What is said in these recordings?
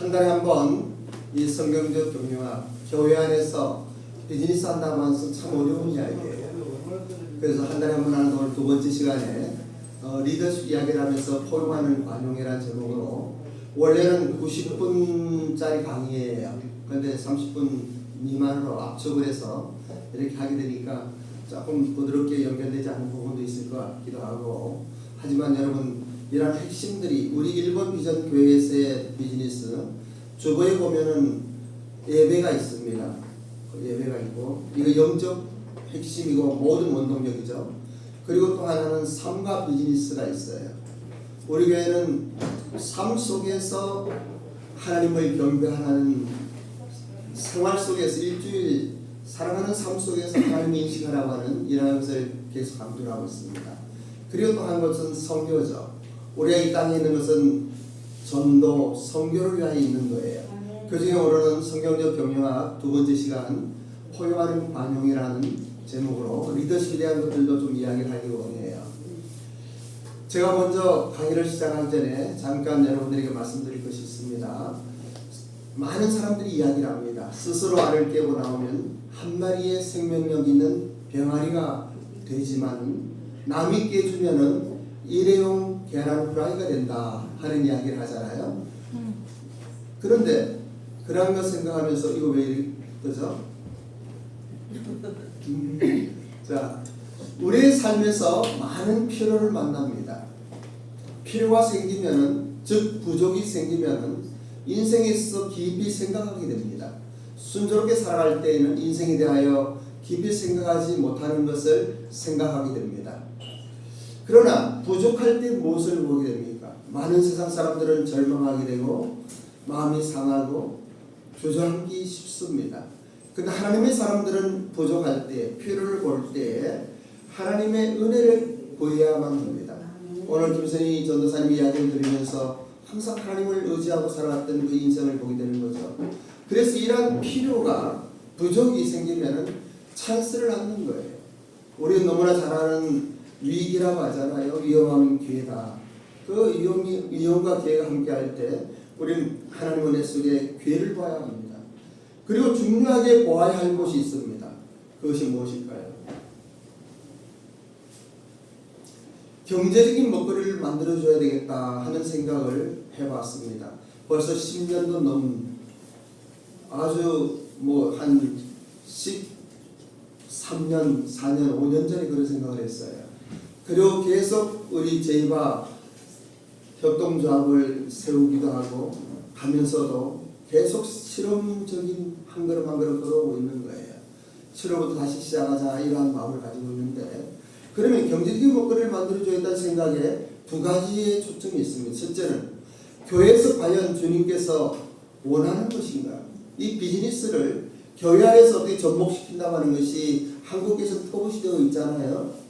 한 달에 한 번 이 성경적 경영학 교회 안에서 비즈니스 한다고 해서 참 어려운 이야기예요. 그래서 한 달에 한 번 하는 오늘 두 번째 시간에 리더십 이야기를 하면서 포용하는 관용이라는 제목으로 원래는 90분짜리 강의예요. 그런데 30분 미만으로 압축을 해서 이렇게 하게 되니까 조금 부드럽게 연결되지 않는 부분도 있을 것 같기도 하고, 하지만 여러분 이런 핵심들이 우리 일본 비전 교회에서의 비즈니스 주보에 보면은 예배가 있습니다. 예배가 있고 이거 영적 핵심이고 모든 원동력이죠. 그리고 또 하나는 삶과 비즈니스가 있어요. 우리 교회는 삶 속에서 하나님을 경배하는 생활 속에서 일주일 사랑하는 삶 속에서 하나님을 인식하라고 하는 이러한 것을 계속 강조를 하고 있습니다. 그리고 또 한 것은 선교죠. 우리가 이 땅에 있는 것은 전도, 선교를 위하여 있는 거예요. 그 중에 오늘은 성경적 경영학 두 번째 시간 포용하는 관용이라는 제목으로 리더십에 대한 것들도 좀 이야기를 하기를 원해요. 제가 먼저 강의를 시작하기 전에 잠깐 여러분들에게 말씀드릴 것이 있습니다. 많은 사람들이 이야기를 합니다. 스스로 알을 깨고 나오면 한 마리의 생명력 있는 병아리가 되지만 남이 깨주면은 일회용 계란 후라이가 된다 하는 이야기를 하잖아요. 그런데 그런 거 생각하면서 이거 왜 이러죠? 자, 우리의 삶에서 많은 필요를 만납니다. 필요가 생기면은, 즉 부족이 생기면은 인생에서 깊이 생각하게 됩니다. 순조롭게 살아갈 때에는 인생에 대하여 깊이 생각하지 못하는 것을 생각하게 됩니다. 그러나 부족할 때 무엇을 보게 됩니까? 많은 세상 사람들은 절망하게 되고 마음이 상하고 주저앉기 쉽습니다. 근데 하나님의 사람들은 부족할 때, 필요를 볼 때 하나님의 은혜를 보여야만 합니다. 오늘 김선희 전도사님이 이야기를 들으면서 항상 하나님을 의지하고 살아왔던 그 인생을 보게 되는 거죠. 그래서 이러한 필요가, 부족이 생기면 찬스를 갖는 거예요. 우리는 너무나 잘 아는 위기라고 하잖아요. 위험하면 기회다. 그 위험과 기회가 함께할 때 우리는 하나님 은혜 속에 기회를 봐야 합니다. 그리고 중요하게 보아야 할 것이 있습니다. 그것이 무엇일까요? 경제적인 먹거리를 만들어줘야 되겠다 하는 생각을 해봤습니다. 벌써 10년도 넘은, 아주 한 13년, 4년, 5년 전에 그런 생각을 했어요. 그리고 계속 우리 제이바 협동조합을 세우기도 하고 하면서도 계속 실험적인 한 걸음 한 걸음 걸어오고 있는 거예요. 7월부터 다시 시작하자 이러한 마음을 가지고 있는데, 그러면 경제적인 먹거리를 만들어줘야겠다는 생각에 두 가지의 초점이 있습니다. 첫째는 교회에서 과연 주님께서 원하는 것인가? 이 비즈니스를 교회 안에서 어떻게 접목시킨다고 하는 것이 한국에서 터부시 되어 있잖아요.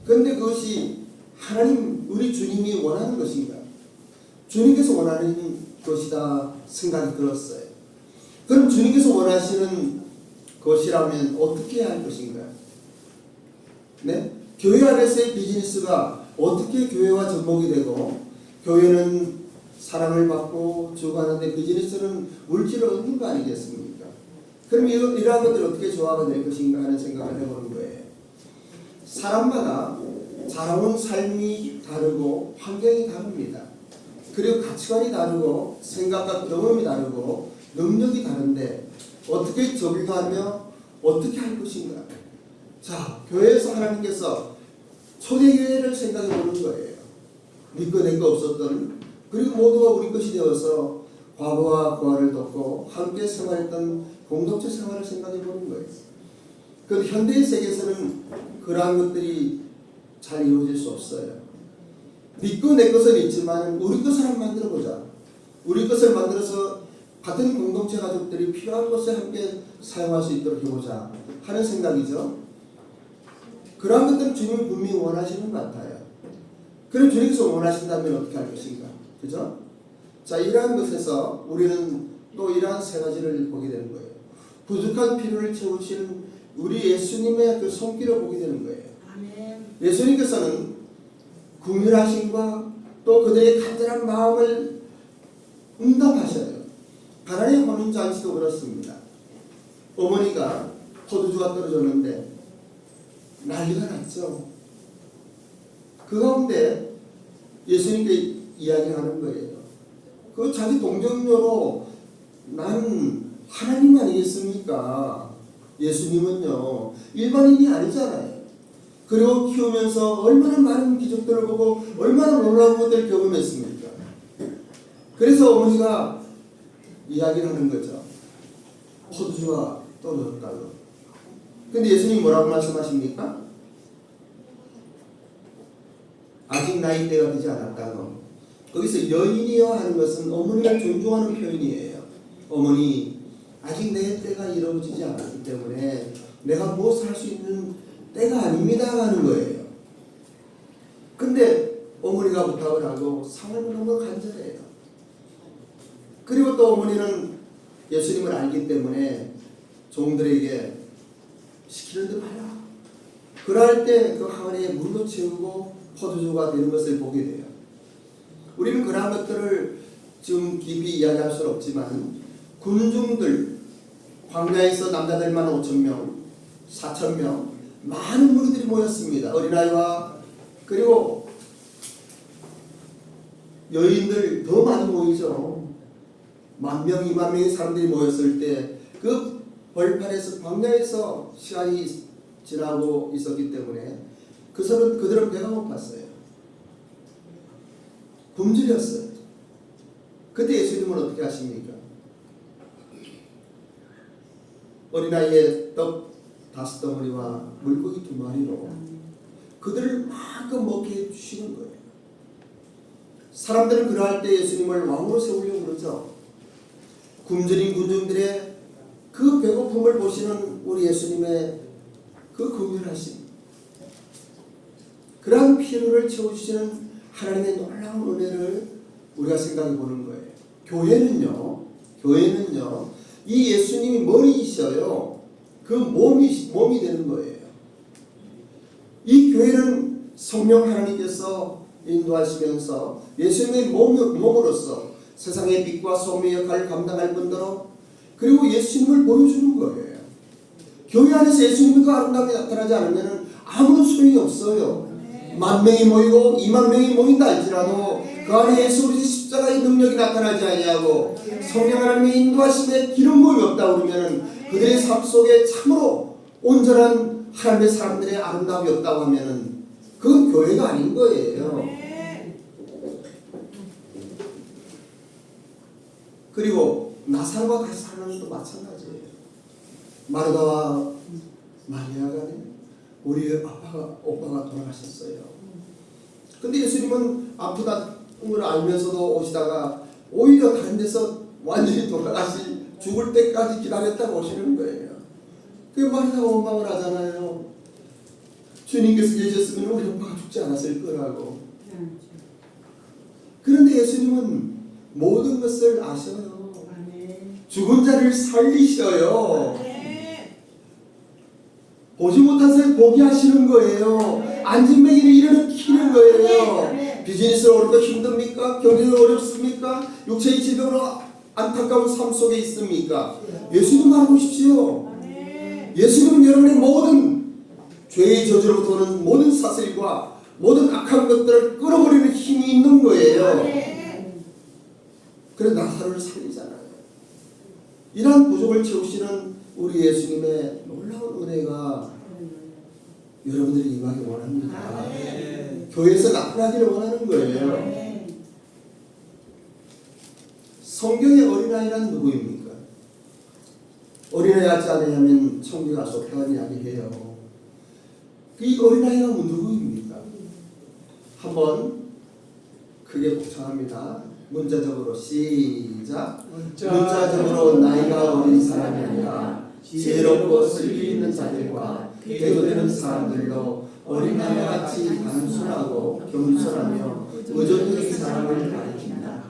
그런데 그것이 하나님, 우리 주님이 원하는 것인가? 주님께서 원하는 것이다 생각이 들었어요. 그럼 주님께서 원하시는 것이라면 어떻게 해야 할 것인가? 네? 교회 안에서의 비즈니스가 어떻게 교회와 접목이 되고, 교회는 사랑을 받고 주고하는데 비즈니스는 물질을 얻는 거 아니겠습니까? 그럼 이러한 것들을 어떻게 조화가 될 것인가 하는 생각을 해보는 거예요. 사람마다 살아온 삶이 다르고 환경이 다릅니다. 그리고 가치관이 다르고 생각과 경험이 다르고 능력이 다른데 어떻게 적용하며 어떻게 할 것인가? 자, 교회에서 하나님께서 초대교회를 생각해 보는 거예요. 믿고 내거 없었던, 그리고 모두가 우리 것이 되어서 과부와 부하를 돕고 함께 생활했던 공동체 생활을 생각해 보는 거예요. 그런데 현대의 세계에서는 그러한 것들이 잘 이루어질 수 없어요. 믿고 내 것은 있지만 우리 것을 한번 만들어보자. 우리 것을 만들어서 같은 공동체 가족들이 필요한 것을 함께 사용할 수 있도록 해보자 하는 생각이죠. 그러한 것들은 주님이 분명히 원하시는 것 같아요. 그럼 주님께서 원하신다면 어떻게 할 것인가? 그죠? 자, 이러한 것에서 우리는 또 이러한 세 가지를 보게 되는 거예요. 부족한 필요를 채우시는 우리 예수님의 그 손길을 보게 되는 거예요. 아멘. 예수님께서는 긍휼하심과 또 그들의 간절한 마음을 응답하셔요. 혼인 잔치도 그렇습니다. 어머니가 포도주가 떨어졌는데 난리가 났죠. 그 가운데 예수님께 이야기하는 거예요. 그 자기 동정녀로 난 하나님 아니겠습니까? 예수님은요 일반인이 아니잖아요. 그리고 키우면서 얼마나 많은 기적들을 보고 얼마나 놀라운 것들을 경험했습니까? 그래서 어머니가 이야기를 하는 거죠. 포도주가 떨어졌다고. 근데 예수님이 뭐라고 말씀하십니까? 아직 나이대가 되지 않았다고. 거기서 여인이여 하는 것은 어머니를 존중하는 표현이에요. 어머니, 아직 내 때가 이루어지지 않았기 때문에 내가 무엇을 할 수 있는 때가 아닙니다 하는 거예요. 근데 어머니가 부탁을 하고 상을 너무 간절해요. 그리고 또 어머니는 예수님을 알기 때문에 종들에게 시키는 대로 하라. 그럴 때 그 항아리에 물로 채우고 포도주가 되는 것을 보게 돼요. 우리는 그러한 것들을 지금 깊이 이야기할 수는 없지만 군중들, 광야에서 남자들만 5,000명, 4,000명 많은 무리들이 모였습니다. 어린아이와 그리고 여인들 더 많이 모이죠. 10,000명, 20,000명의 사람들이 모였을 때 그 벌판에서 광야에서 시간이 지나고 있었기 때문에 그들은 배가 고팠어요. 굶주렸어요. 그때 예수님은 어떻게 하십니까? 어린아이의 떡 5덩어리와 물고기 2마리로 그들을 마음껏 먹게 해주시는 거예요. 사람들은 그러할 때 예수님을 왕으로 세우려고 그러죠. 굶주린 군중들의 그 배고픔을 보시는 우리 예수님의 그 긍휼하심, 그러한 필요를 채워주시는 하나님의 놀라운 은혜를 우리가 생각해 보는 거예요. 교회는요 이 예수님이 머리이셔요. 그 몸이 되는 거예요. 이 교회는 성령 하나님께서 인도하시면서 예수님의 몸으로서 세상의 빛과 소금의 역할을 감당할 뿐더러 그리고 예수님을 보여주는 거예요. 교회 안에서 예수님의 그 아름다움이 나타나지 않으면 아무런 소용이 없어요. 10,000명이 모이고 20,000명이 모인다 할지라도 그 안에 예수 그리스도의 십자가의 능력이 나타나지 아니하고 성령 하나님의 인도하심에 기름 부음이 없다 그러면 그들의 삶 속에 참으로 온전한 하나님의 사람들의 아름다움이 없다고 하면 그건 교회가 아닌 거예요. 그리고 나사로가 다시 살아나는 것도 마찬가지예요. 마르다와 마리아가 우리 오빠가 돌아가셨어요. 근데 예수님은 아프다는 걸 알면서도 오시다가 오히려 다른 데서 완전히 돌아가시 죽을 때까지 기다렸다가 오시는 거예요. 그 마리아가 원망을 하잖아요. 주님께서 계셨으면 우리 오빠가 죽지 않았을 거라고. 그런데 예수님은 모든 것을 아셔요. 죽은 자를 살리셔요. 보지 못한 사람을 보게 하시는 거예요. 앉은 맹인을 일으키는 거예요. 비즈니스로 어렵고 힘듭니까? 경제적으로 어렵습니까? 육체의 질병으로 안타까운 삶 속에 있습니까? 예수님만 보십시오. 예수님은 여러분의 모든 죄의 저주로부터 오는 모든 사슬과 모든 악한 것들을 끌어버리는 힘이 있는 거예요. 그래서 나사로를 살리잖아요. 이러한 부족을 채우시는 우리 예수님의 놀라운 은혜가 여러분들이 임하기 원합니다. 교회에서 나타나기를 원하는 거예요. 성경의 어린아이란 누구입니까? 어린아이 같지 않으면 천국에 갈 수 없다는 이야기해요. 이 어린아이가 누구입니까? 한번 크게 복창합니다. 문자적으로 시작. 문자적으로 나이가 어린 사람이 아니라 지혜롭고 슬기 있는 자들과 대조되는 사람들로 어린아이와 같이 단순하고 겸손하며 의존적인 사람을 가리킨다.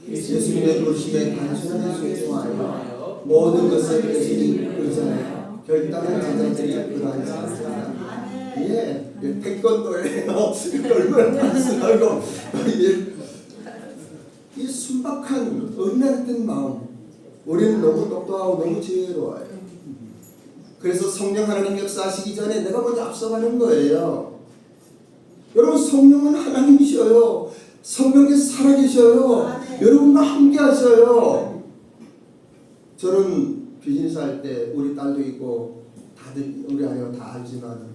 예수님의 부르심에 단순하게 순종하여 모든 것을 대신 의존하여 결단한 제자들이 그러한 사람들이다. 예, 태권도예요. 얼마나 단순하고 이 순박한 어린아이 같은 마음, 우리는 너무 똑똑하고 너무 지혜로워요. 그래서 성령 하나님 역사하시기 전에 내가 먼저 앞서가는 거예요. 여러분 성령은 하나님이셔요. 성령께서 살아계셔요. 여러분과 함께 하셔요. 저는 비즈니스 할 때 우리 딸도 있고 다들 우리 아내가 다 알지만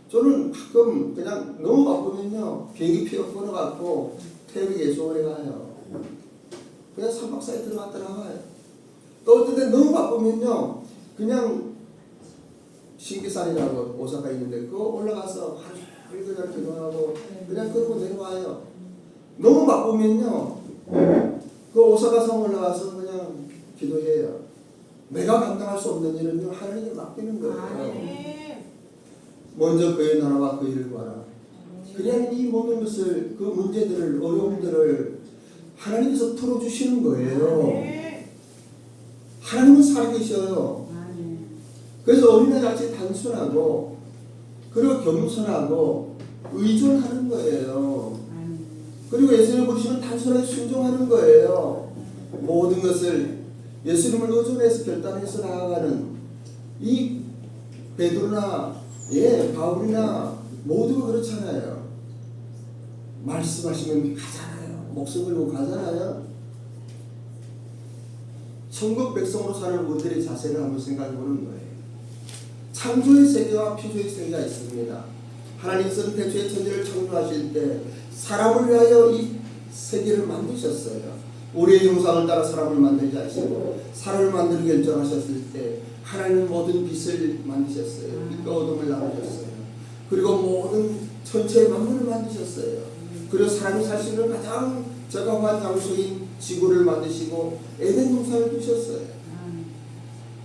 저는 가끔 그냥 너무 바쁘면요 비행기 표 끊어갖고 태국에 소원에 가요. 그냥 3박 4일 들어갔다 나와요. 또 어떤 때 너무 바쁘면요 그냥 신기산이라고 오사카 있는데 그거 올라가서 하루 종일 그냥 기도하고 그냥 그러고 내려와요. 너무 바쁘면요 그 오사카 성 올라가서 그냥 기도해요. 내가 감당할 수 없는 일은요 하나님께 맡기는 거예요. 먼저 그의 나라와 그 일을 구하라. 그냥 이 모든 것을 그 문제들을 어려움들을 하나님께서 풀어주시는 거예요. 하나님은 살아계셔요. 그래서 어린아이같이 단순하고 그리고 겸손하고 의존하는 거예요. 그리고 예수님을 부르시면 단순하게 순종하는 거예요. 모든 것을 예수님을 의존해서 결단해서 나아가는 이 베드로나 바울이나 모두가 그렇잖아요. 말씀하시면 가잖아요. 목숨 걸고 가잖아요. 천국 백성으로 사는 우리들의 자세를 한번 생각해 보는 거예요. 창조의 세계와 피조의 세계가 있습니다. 하나님께서는 태초에 천지를 창조하실 때 사람을 위하여 이 세계를 만드셨어요. 우리의 형상을 따라 사람을 만들지 하시고 사람을 만들기 결정하셨을 때 하나님은 모든 빛을 만드셨어요. 빛과 어둠을 나누셨어요. 그리고 모든 전체의 만물을 만드셨어요. 그리고 사람이 살 수 있는 가장 적합한 장소인 지구를 만드시고 에덴 동산을 두셨어요.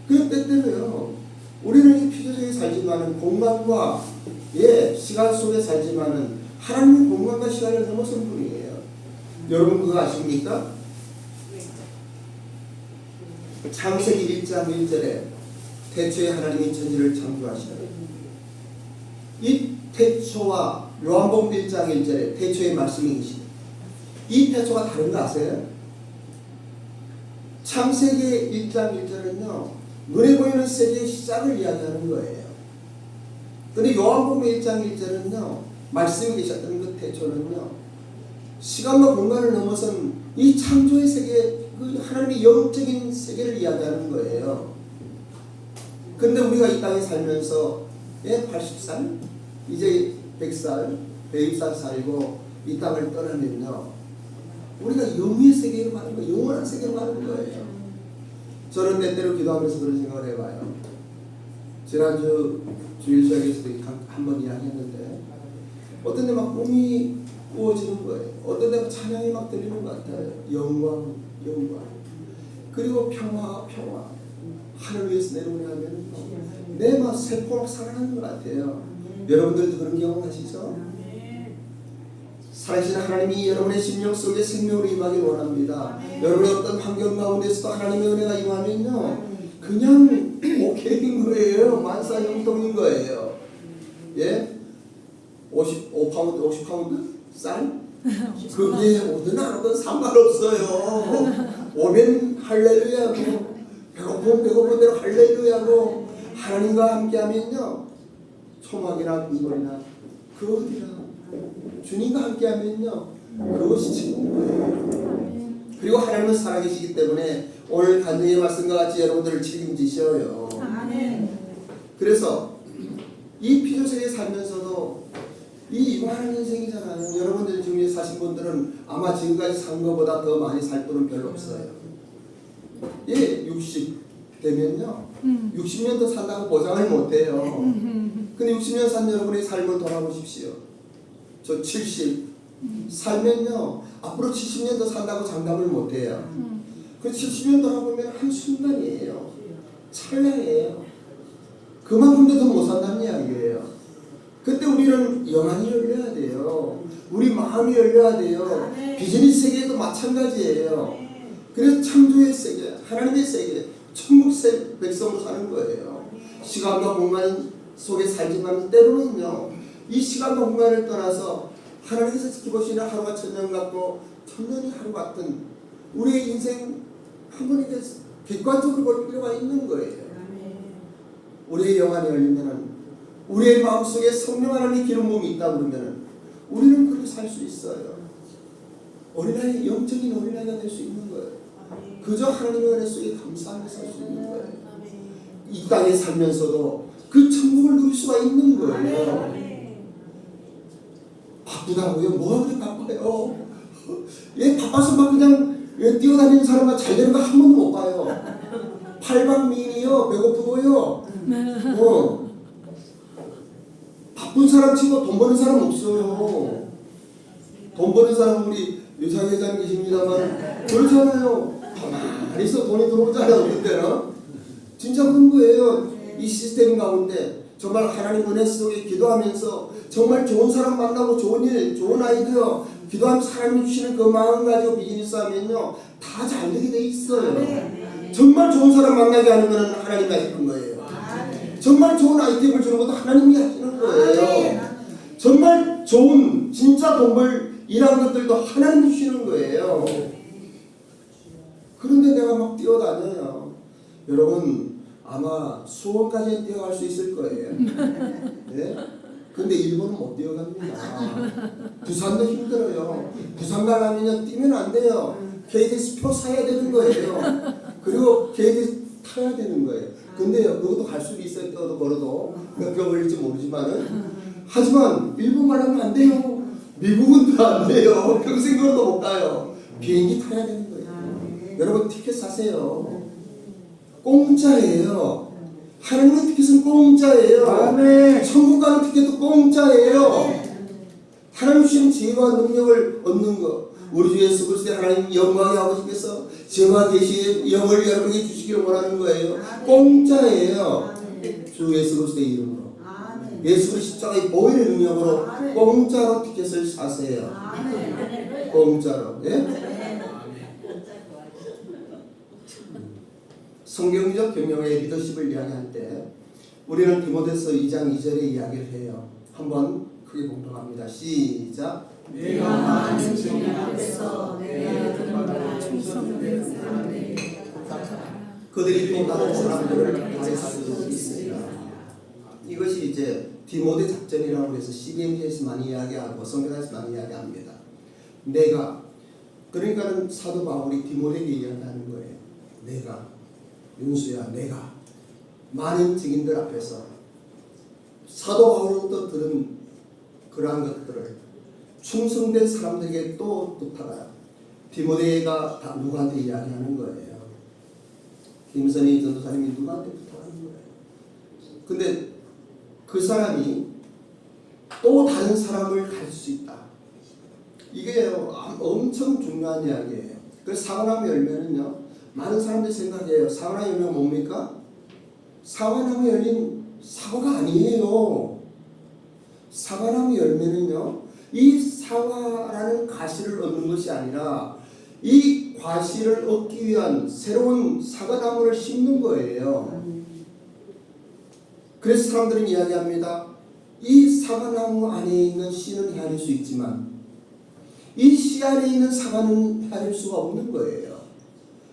그 때때로요 우리는 이 피조세계에 살지만은 공간과 시간 속에 살지만은 하나님의 공간과 시간을 넘어선 분이에요. 여러분 그거 아십니까? 창세기 1장 1절에 태초에 하나님이 천지를 창조하시더니 이 태초와 요한복음 1장 1절에 태초의 말씀이 계시다. 이 태초가 다른 거 아세요? 창세기 1장 1절은요 눈에 보이는 세계의 시작을 이야기하는 거예요. 그런데 요한복음 1장 1절은요 말씀이 계셨던 그 태초는요 시간과 공간을 넘어선 이 창조의 세계 그 하나님의 영적인 세계를 이야기하는 거예요. 근데 우리가 이 땅에 살면서 80살 이제 100살 120살 살고 이 땅을 떠나면요 우리가 영의 세계로 가는 거예요. 영원한 세계로 가는 거예요. 저는 때때로 기도하면서 그런 생각을 해봐요. 지난주 주일 수학에서도 한번 이야기했는데 어떤 데 막 꿈이 꾸어지는 거예요. 어떤 데 찬양이 막 들리는 것 같아요. 영광 그리고 평화 하늘 위에서 내려오냐면 내 막 세포 막 살아나는 것 같아요. 여러분들도 그런 경험하시죠? 살아계신 하나님이 여러분의 심령 속에 생명으로 임하길 원합니다. 여러분의 어떤 환경 가운데서도 하나님의 은혜가 임하면요 그냥 오케이인 거예요. 만사형통인 거예요. 50파운드 쌀? 그게 오든 안 오든 상관없어요. 오면 할렐루야고 배고픈 대로 할렐루야고 하나님과 함께하면요 초막이나 군돌이나 그 어디나 주님과 함께하면요 그것이 지금 거예요. 그리고 하나님은 살아계시기 때문에 오늘 간증의 말씀과 같이 여러분들을 책임지셔요. 그래서 이 피조세계에 살면서도 이 유한한 인생이잖아요. 여러분들 중에 사신 분들은 아마 지금까지 산 것보다 더 많이 살 분은 별로 없어요. 60 되면요 60년 더 산다고 보장을 못해요. 근데 60년 산 여러분의 삶을 돌아보십시오. 저 70 살면요 앞으로 70년 더 산다고 장담을 못해요. 그 70년 돌아보면 한순간이에요. 찰나예요. 그만큼도 더 못 산다는 이야기예요. 그때 우리는 영안이 열려야 돼요. 우리 마음이 열려야 돼요. 비즈니스 세계도 마찬가지예요. 그래서 창조의 세계, 하나님의 세계, 천국 백성으로 사는 거예요. 시간과 공간 속에 살지만 때로는요 이 시간과 공간을 떠나서 하나님께서 지켜보시는 하루가 천년 같고 천년이 하루 같은 우리의 인생 한 번에 객관적으로 볼 필요가 있는 거예요. 우리의 영안이 열리면은, 우리의 마음속에 성령 하나님의 기름 부음이 있다 그러면은 우리는 그렇게 살 수 있어요. 어린아이, 영적인 어린아이가 될 수 있는 거예요. 그저 하나님의 은혜 속에 감사하며 살 수 있는 거예요. 이 땅에 살면서도 그 천국을 누릴 수가 있는 거예요. 바쁘다고요? 뭐가 그렇게 바빠요? 얘 바빠서 막 그냥 뛰어다니는 사람만 잘 되는 거 한 번도 못 봐요. 팔방미인이요, 배고프고요. 바쁜 사람 치고 돈 버는 사람 없어요. 돈 버는 사람 우리 유상 회장 계십니다만 그렇잖아요. 가만히 있어 돈이 들어오잖아요. 어떤 때는 진짜 그런 거예요. 이 시스템 가운데 정말 하나님 은혜 속에 기도하면서 정말 좋은 사람 만나고 좋은 일, 좋은 아이디어 기도하면서 하나님 주시는 그 마음 가지고 비즈니스 하면요 다 잘 되게 돼 있어요. 정말 좋은 사람 만나게 하는 것은 하나님이 하시는 거예요. 정말 좋은 아이템을 주는 것도 하나님이 하시는 거예요. 정말 좋은 진짜 돈 벌 일하는 것들도 하나님이 주시는 거예요. 그런데 내가 막 뛰어다녀요. 여러분 아마 수원까지 뛰어갈 수 있을 거예요. 네? 근데 일본은 못 뛰어갑니다. 부산도 힘들어요. 부산 가려면 뛰면 안 돼요. KTX 표 사야 되는 거예요. 그리고 KTX 타야 되는 거예요. 근데요, 그것도 갈 수 있어요. 뛰어도 걸어도 몇 개 걸릴지 모르지만은. 하지만 일본 가려면 안 돼요. 미국은 또 안 돼요. 평생 걸어도 못 가요. 비행기 타야 되는 거예요. 여러분 티켓 사세요. 공짜예요. 하나님의 티켓은 공짜예요. 아멘. 천국 가는 티켓도 공짜예요. 하나님 주신 지혜와 능력을 얻는 것. 우리 주 예수 그리스도의 하나님 영광의 아버지께서 지혜와 계시의 영을 여러분에게 주시기를 원하는 거예요. 공짜예요. 주 예수 그리스도의 이름으로. 예수 그리스도 십자가의 보혈의 능력으로 공짜로 티켓을 사세요. 공짜로. 예? 성경적 경영의 리더십을 이야기할 때 우리는 디모데서 2장 2절의 이야기를 해요. 한번 크게 공독합니다. 시작. 내가 많은 증인 앞에서 내 여러분과 충성된 사람들이 그들이 또 다른 사람들을 가르칠 수 있으리라. 이것이 이제 디모데 작전이라고 해서 CBM에서 많이 이야기하고 성경에서 많이 이야기합니다. 내가 그러니까는 사도 바울이 디모데에게 이야기하는 거예요. 내가 윤수야, 내가 많은 증인들 앞에서 사도 바울로부터 들은 그러한 것들을 충성된 사람들에게 또 부탁하라. 디모데가 다 누구한테 이야기하는 거예요. 김선희 전도사님이 누구한테 부탁하는 거예요. 근데 그 사람이 또 다른 사람을 가르칠 수 있다. 이게 엄청 중요한 이야기예요. 그래서 사과나무 열매는요, 많은 사람들이 생각해요. 사과나무 열매가 뭡니까? 사과나무 열린 사과가 아니에요. 사과나무 열매는요, 이 사과라는 과실을 얻는 것이 아니라 이 과실을 얻기 위한 새로운 사과나무를 심는 거예요. 그래서 사람들은 이야기합니다. 이 사과나무 안에 있는 씨는 헤아릴 수 있지만 이 씨 안에 있는 사과는 헤아릴 수가 없는 거예요.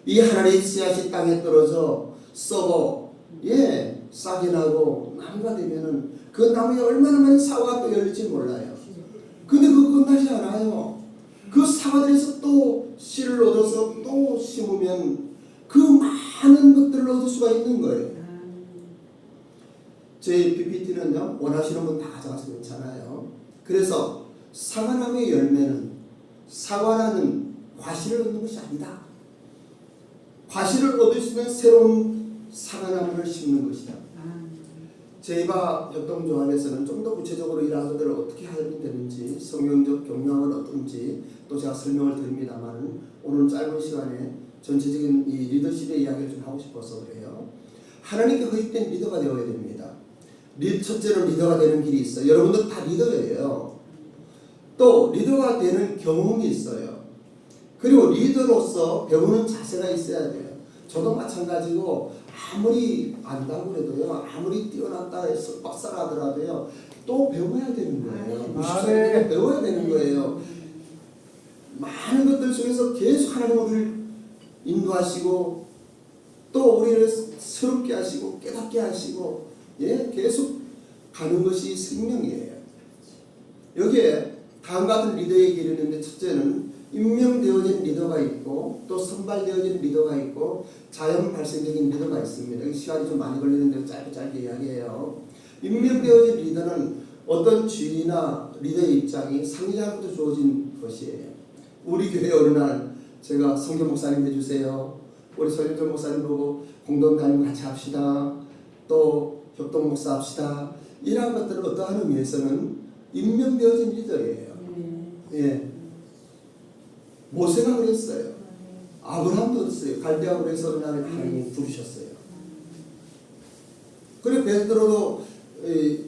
이 하나님의 씨앗이 땅에 떨어져 썩어 싹이 나고 나무가 되면은 그 나무에 얼마나 많은 사과가 또 열릴지 몰라요. 근데 그거 끝나지 않아요. 그 사과들에서 또 씨를 얻어서 또 심으면 그 많은 것들을 얻을 수가 있는 거예요. 제 PPT는요, 원하시는 분 다 가져가서 괜찮아요. 그래서 사과나무의 열매는 사과라는 과실을 얻는 것이 아니다. 과실을 얻을 수 있는 새로운 사과나무를 심는 것이다. 제이바 협동조합에서는 좀 더 구체적으로 이러한 것들을 어떻게 하면 되는지 성경적 경영은 어떤지 또 제가 설명을 드립니다만 오늘 짧은 시간에 전체적인 이 리더십의 이야기를 좀 하고 싶어서 그래요. 하나님께 허입된 리더가 되어야 됩니다. 첫째로 리더가 되는 길이 있어요. 여러분들 다 리더예요. 또 리더가 되는 경험이 있어요. 그리고 리더로서 배우는 자세가 있어야 돼요. 저도 마찬가지고 아무리 안다고 해도요, 아무리 뛰어났다 해서 박사라 하더라도요, 또 배워야 되는 거예요. 배워야 되는 거예요. 많은 것들 속에서 계속 하나님 우리를 인도하시고 우리를 새롭게 하시고 깨닫게 하시고 예 계속 가는 것이 생명이에요. 여기에 다음과 같은 리더의 길이 있는데 첫째는 임명되어진 리더가 있고 또 선발되어진 리더가 있고 자연 발생적인 리더가 있습니다. 시간이 좀 많이 걸리는데 짧게 이야기해요. 임명되어진 리더는 어떤 주인이나 리더의 입장이 상대자로부터 주어진 것이에요. 우리 교회 어느 날 제가 성교 목사님 해주세요. 우리 서윤정 목사님 보고 공동 담임 같이 합시다. 또 협동 목사 합시다. 이러한 것들은 어떠한 의미에서는 임명되어진 리더예요. 예. 모세가 그랬어요. 아브라함도 그랬어요. 갈대아우로 해서 어느 날 하나님이 부르셨어요. 그래 베드로도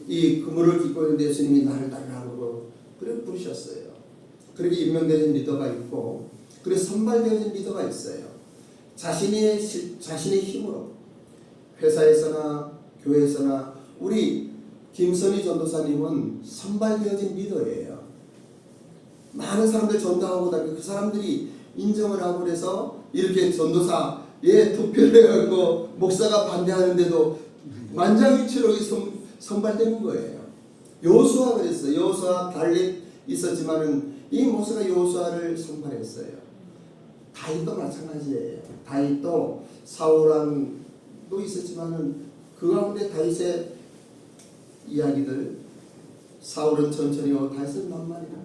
이 그물을 깃고 있는데 예수님이 나를 따르라고 그래 부르셨어요. 그렇게 임명되어진 리더가 있고 그리고 선발되어진 리더가 있어요. 자신의 힘으로 회사에서나 교회에서나 우리 김선희 전도사님은 선발되어진 리더예요. 많은 사람들 전도하고 다니고 그 사람들이 인정을 하고 그래서 이렇게 전도사에 투표를 해갖고 목사가 반대하는데도 만장일치로 선발되는 거예요. 여호수아 그랬어요. 여호수아 달리 있었지만은 이 모세가 여호수아를 선발했어요. 다윗도 마찬가지예요. 다윗도 사울왕도 있었지만은 그 가운데 다윗의 이야기들 사울은 천천히 오고 다윗은 만만이라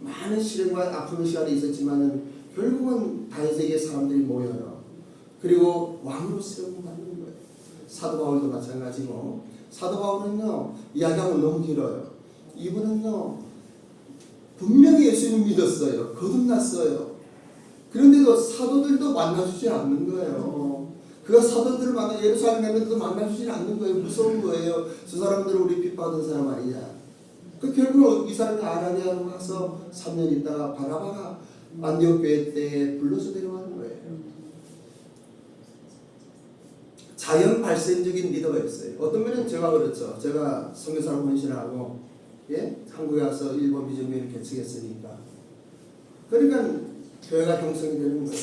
많은 시련과 아픔의 시간이 있었지만은 결국은 다윗에게 사람들이 모여요. 그리고 왕으로 세움을 받는 거예요. 사도 바울도 마찬가지고 사도 바울은요 이야기하면 너무 길어요. 이분은요 분명히 예수님 믿었어요. 거듭났어요. 그런데도 사도들도 만나주지 않는 거예요. 그가 사도들을 만나 예루살렘 갔는데도 만나주지 않는 거예요. 무서운 거예요. 저 사람들은 우리 핍받은 사람 아니냐. 그 결국 이 사람이 아라니아로 가서 3년 있다가 바나바가 안디옥 교회 때에 불러서 데려가는 거예요. 자연 발생적인 리더가 있어요. 어떤 면은 제가 그렇죠. 제가 선교사로 헌신하고 한국에 와서 일본 비전교회를 개척했으니까 그러니까 교회가 형성이 되는 거예요.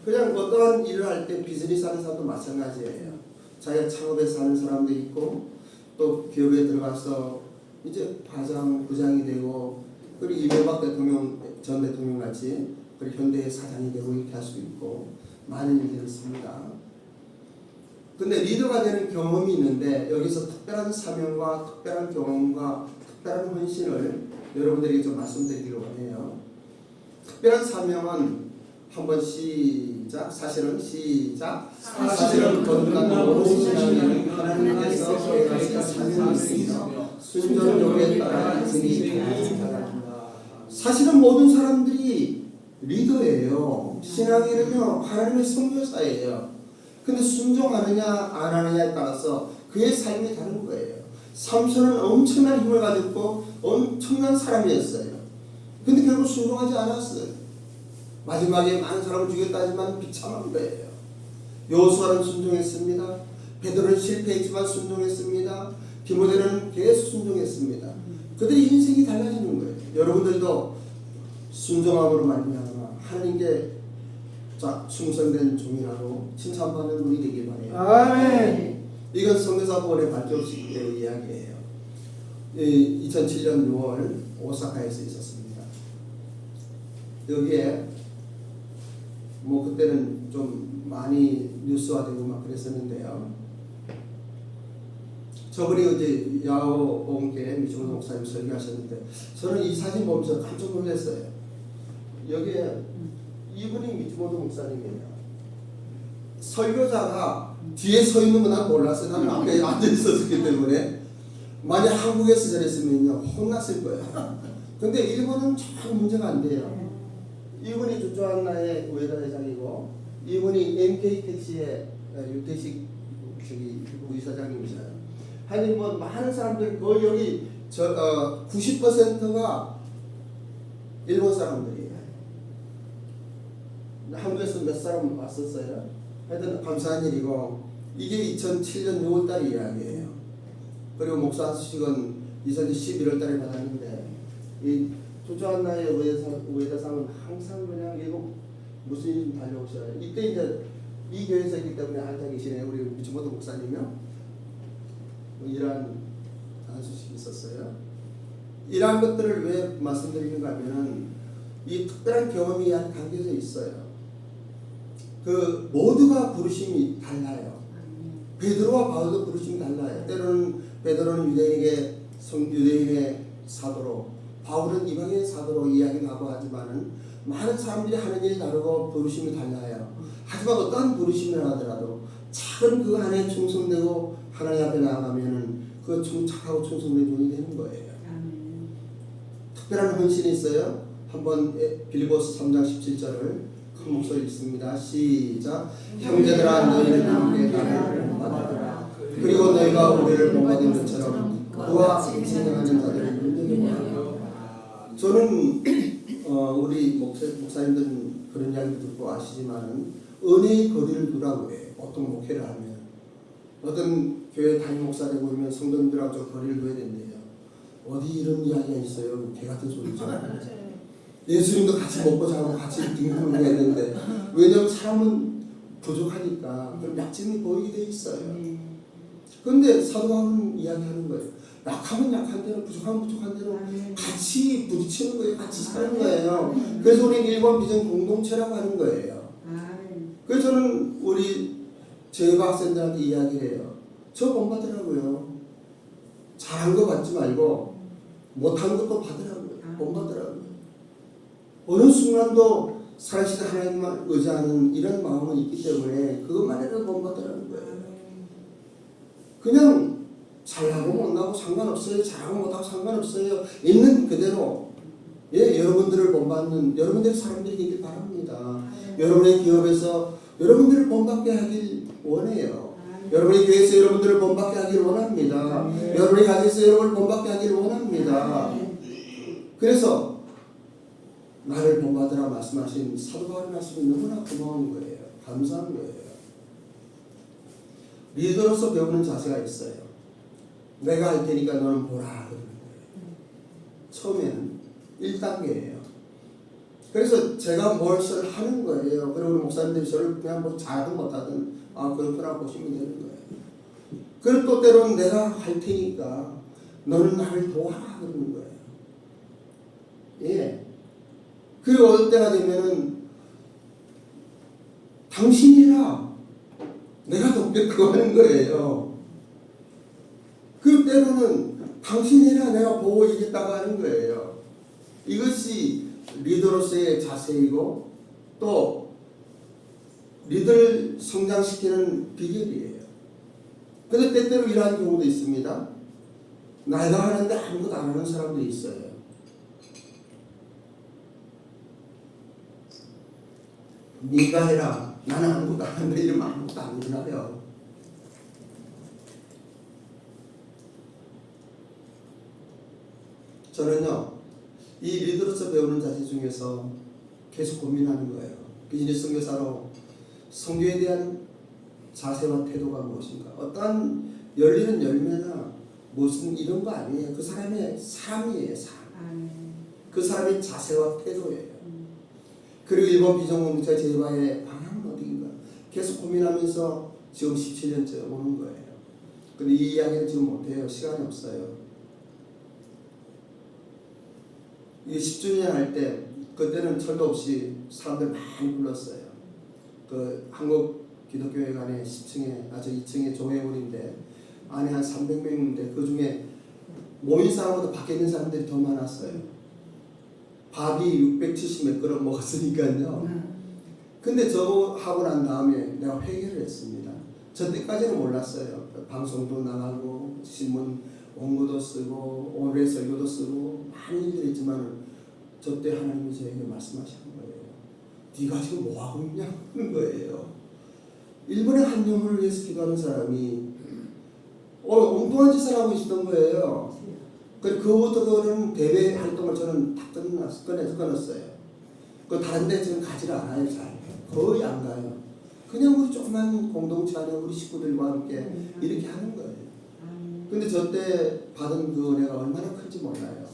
그냥 어떠한 일을 할 때 비즈니스 하는 사람도 마찬가지예요. 자기가 창업해서 하는 사람도 있고 또 기업에 들어가서 이제 과장, 부장이 되고 그리고 이명박 대통령, 전 대통령 같이 그리고 현대의 사장이 되고 이렇게 할 수 있고 많은 일들을 있습니다. 근데 리더가 되는 경험이 있는데 여기서 특별한 사명과 특별한 경험과 특별한 헌신을 여러분들에게 좀 말씀드리기로 원해요. 특별한 사명은 한번 시작. 사실은 시작. 사실은 거듭난 모든 신앙은 하나님께서 계획하신 사명이며 순전욕에 따라 인생이 다양하다. 사실은 모든 사람들이 리더예요. 신앙이는요 하나님의 선교사예요. 근데 순종하느냐 안 하느냐에 따라서 그의 삶이 다른 거예요. 삼손은 엄청난 힘을 가졌고 엄청난 사람이었어요. 근데 결국 순종하지 않았어요. 마지막에 많은 사람을 죽였다 하지만 비참한 거예요. 여호수아는 순종했습니다. 베드로는 실패했지만 순종했습니다. 디모데는 계속 순종했습니다. 그들의 인생이 달라지는 거예요. 여러분들도 순종함으로 말미암아 하나님께 충성된 종이라고 칭찬받는 분이 되길 바래요. 아멘. 이건 선교사 보원의 발족식 때의 이야기예요. 2007년 6월 오사카에서 있었습니다. 여기에 뭐 그때는 좀 많이 뉴스화되고 막 그랬었는데요. 저번에 이제 야오옹계 미주원 목사님 설교하셨는데 저는 이 사진 보면서 깜짝 놀랐어요. 여기에 이분이 미주원 목사님이에요. 설교자가 뒤에 서 있는 건 난 몰랐어요. 나는 앞에 앉아 있었기 때문에 만약 한국에서 저랬으면요 혼났을 거예요. 근데 일본은 참 문제가 안 돼요. 이분이 조조한나의 우에다 회장이고 이분이 MK 택시의 유태식 부이사장님이세요. 하여튼 뭐 많은 사람들 거의 여기 90%가 일본 사람들이에요. 한국에서 몇 사람 왔었어요. 하여튼 감사한 일이고 이게 2007년 6월달 이야기예요. 그리고 목사 수식은 2011월 달에 받았는데 이 조조한나의 우에다상은 항상 그냥 이거 무슨 일 좀 달려오셔요. 이때 이제 이 교회에서 있기 때문에 앉아 계시네요. 우리 미주모도 목사님이요. 이러한 소식이 있었어요. 이러한 것들을 왜 말씀드리는가 하면은 이 특별한 경험이 담겨져 있어요. 그 모두가 부르심이 달라요. 베드로와 바울도 부르심이 달라요. 때로는 베드로는 유대인의 사도로, 바울은 이방인의 사도로 이야기를 하고 하지만은 많은 사람들이 하는 일이 다르고 부르심이 달라요. 하지만 어떠한 부르심이라 하더라도 작은 그 안에 충성되고 하나님 앞에 나아가면은 그 착하고 충성된 종이 되는 거예요. 특별한 헌신이 있어요. 한번 빌립보서 3장 17절을 큰 목소리 읽습니다. 시작. 형제들아 너희는 함께 나를 본받으라. 그리고 너희가 우리를 본받은 것처럼 그와 생각하는 자들을 눈여겨보라. 저는 우리 목사님들은 그런 이야기 듣고 아시지만은 은혜의 거리를 두라고 해요. 보통 목회를 하면 어떤 교회 담임 목사 되고 그러면 성도님들하고 좀 거리를 둬야 된대요. 어디 이런 이야기가 있어요? 개 같은 소리죠. 예수님도 같이 먹고 자고 같이 등등을 했는데 왜냐하면 사람은 부족하니까 그럼 약점이 보이게 돼 있어요. 그런데 사도 바울은 이야기하는 거예요. 약하면 약한 대로, 부족하면 부족한 대로 같이 부딪히는 거예요. 같이 사는 거예요. 그래서 우리 일본 비전 공동체라고 하는 거예요. 그래서 저는 우리 제 학생들한테 이야기해요. 저 본받으라고요. 잘한 거 받지 말고 못한 것도 받으라고요. 본받으라고요. 어느 순간도 살아계신 하나님만 의지하는 이런 마음은 있기 때문에 그것만이라도 본받으라는 거예요. 그냥 잘하고 못하고 상관없어요. 잘하고 못하고 상관없어요. 있는 그대로 여러분들을 본받는 여러분들의 사람들이 되길 바랍니다. 여러분의 기업에서 여러분들을 본받게 하길 원해요. 여러분의 교회에서 여러분들을 본받게 하길 원합니다. 여러분의 가정에서 여러분을 본받게 하길 원합니다. 그래서 나를 본받으라 말씀하신 사도 바울의 말씀이 너무나 고마운 거예요. 감사한 거예요. 리더로서 배우는 자세가 있어요. 내가 할 테니까 너는 보라 그러는 거예요. 처음에는 1단계예요. 그래서 제가 무엇을 하는 거예요. 그리고 우리 목사님들이 저를 그냥 뭐 잘하든 못하든 그렇구나 보시면 되는 거예요. 그리고 또 때로는 내가 할 테니까 너는 나를 도와라 그러는 거예요. 예. 그리고 어떤 때가 되면은 당신이 해라. 내가 돕겠다고 하는 거예요. 그 때로는 당신이 해라. 내가 보고 이기겠다고 하는 거예요. 이것이 리더로서의 자세이고 또 리더를 성장시키는 비결이에요. 그런데 때때로 이러한 경우도 있습니다. 내가 하는데 아무것도 안 하는 사람도 있어요. 네가 해라. 나는 아무것도 안 하는데 이러면 아무것도 안 일어나요. 저는요, 이 리더로서 배우는 자세 중에서 계속 고민하는 거예요. 비즈니스 선교사로 선교에 대한 자세와 태도가 무엇인가? 어떠한 열리는 열매나 무슨 이런 거 아니에요. 그 사람의 삶이에요. 삶. 그 사람의 자세와 태도예요. 그리고 일본 비전공동체 제과의 방향은 어디인가? 계속 고민하면서 지금 17년째 오는 거예요. 근데 이 이야기는 지금 못해요. 시간이 없어요. 이게 10주년 할 때 그때는 철도 없이 사람들 많이 불렀어요. 그 한국 기독교회관의 10층에 2층에 종회원인데 안에 한 300명인데 그 중에 모인 사람보다 밖에 있는 사람들이 더 많았어요. 밥이 670몇 그릇 먹었으니까요. 근데 저거 하고 난 다음에 내가 회개를 했습니다. 저 때까지는 몰랐어요. 방송도 나가고 신문 원고도 쓰고 오늘의 설교도 쓰고 많은 일들이 있지만 저 때 하나님이 저에게 말씀하시는 거예요. 네가 지금 뭐하고 있냐 하는 거예요. 일본의 한 영혼을 위해서 기도하는 사람이 엉뚱한 짓을 하고 있었던 거예요. 그부터 그거는 대외 활동을 저는 다 끊었어요. 그 다른 데 지금 가지를 않아요. 잘 거의 안 가요. 그냥 우리 조그만 공동체 안에 우리 식구들과 함께 이렇게 하는 거예요. 근데 저 때 받은 그 은혜가 얼마나 큰지 몰라요.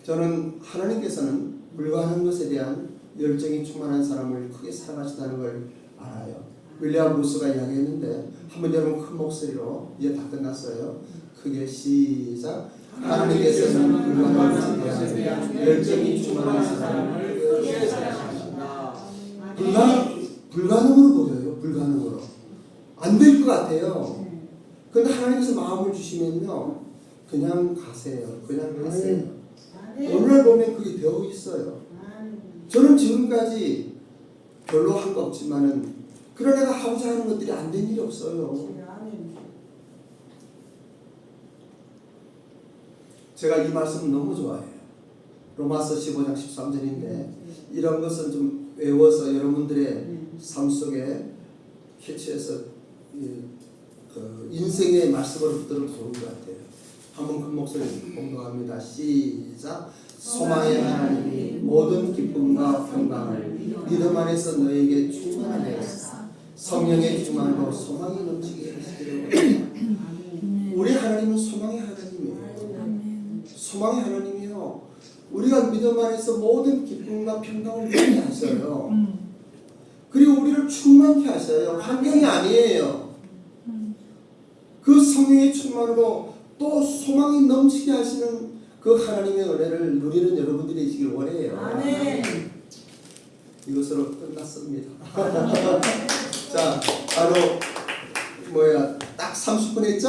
저는 하나님께서는 불가능한 것에 대한 열정이 충만한 사람을 크게 사랑하시다는 걸 알아요. 윌리엄 루스가 이야기했는데 한번 여러분 큰 목소리로 이제 다 끝났어요. 크게 시작. 하나님께서는 불가능한 대한 열정이 충만한 사람을 크게 사랑하신다. 불가능으로 보여요. 불가능으로. 안 될 것 같아요. 근데 하나님께서 마음을 주시면요. 그냥 가세요. 그냥 가세요. 오늘날 보면 그게 되어 있어요. 저는 지금까지 별로 한 거 없지만은 그런 내가 하고자 하는 것들이 안 된 일이 없어요. 제가 이 말씀 너무 좋아해요. 로마서 15장 13절인데 이런 것은 좀 외워서 여러분들의 삶 속에 캐치해서 그 인생의 말씀으로 붙들어도 좋은 것 같아요. 한번 큰 목소리로 공동합니다. 시작. 소망의 하나님이 모든 기쁨과 평강을 믿음 안에서 너에게 충만하게 하사 성령의 충만으로 소망이 넘치게 하시기를. 우리 하나님은 소망의 하나님이에요. 소망의 하나님이요. 우리가 믿음 안에서 모든 기쁨과 평강을 누리게 하셔요. 그리고 우리를 충만케 하셔요. 환경이 아니에요. 그 성령의 충만으로 또 소망이 넘치게 하시는 그 하나님의 은혜를 누리는 여러분들이 되시길 원해요. 아멘. 이것으로 끝났습니다. 자, 바로 딱 30분 했죠?